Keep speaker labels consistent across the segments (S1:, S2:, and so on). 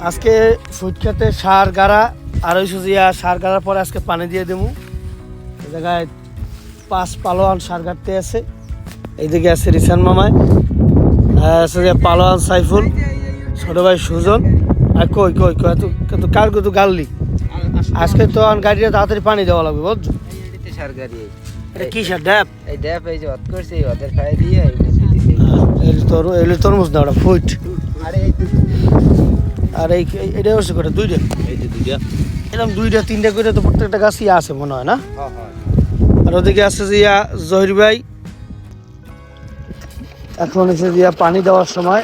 S1: আজকে ফুট খেতে সার গাড়া আর ওই সুজিয়া সার গাড়ার পরে আজকে পানি দিয়ে দেবো। এই জায়গায় 5 পালোয়ান সার গাড়তে আছে। এইদিকে আছে রিসান মামায়, আছে যে পালোয়ান সাইফুল, ছোট ভাই সুজন। আর কই কই কই এত কার কত গাললি আজকে তো গাড়িটা তাড়াতাড়ি পানি দেওয়া লাগবে বুঝছো।
S2: সার গাড়ি
S1: এটা কি সার ড্যাপ?
S2: এই ড্যাপ এই যে অত করছে ওদের খাই দিয়ে
S1: এগুলো তরমুজ না ওটা ফুট।
S2: আরে এই
S1: আর এটা হচ্ছে করে দুইটা,
S2: এই যে দুইটা
S1: এরকম 2টা 3টা করে তো প্রত্যেকটা গাছই আছে মনে হয় না।
S2: হ্যাঁ হ্যাঁ
S1: আর ওদিকে আছে যে জহির ভাই, এখন এসে যে পানি দেওয়ার সময়।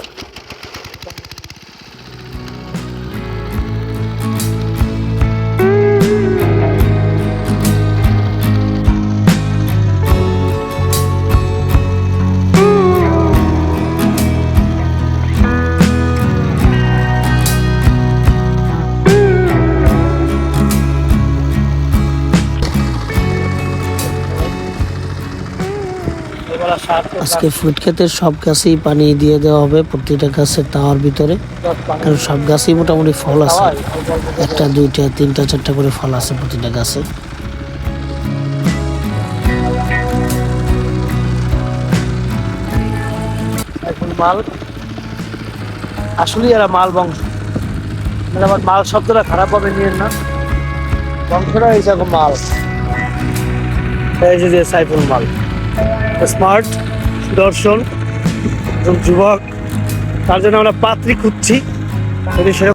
S1: আজকে ফুট ক্ষেতের সব গাছেই পানি দিয়ে দেওয়া হবে, প্রতিটা গাছের টাওয়ার ভিতরে, কারণ সব গাছেই মোটামুটি ফল আছে। 1টা 2টা 3টা 4টা করে ফল আছে প্রতিটা গাছে। এখন মাল আসলে এরা মাল বংশ, আবার মাল শব্দটা খারাপ হবে নিয়েন না, বংশটা এইরকম মাল। এই যে সাইফুল মাল স্মার্ট সুদর্শন যুবক, তার জন্য আমরা পাত্রী খুঁজছি। যদি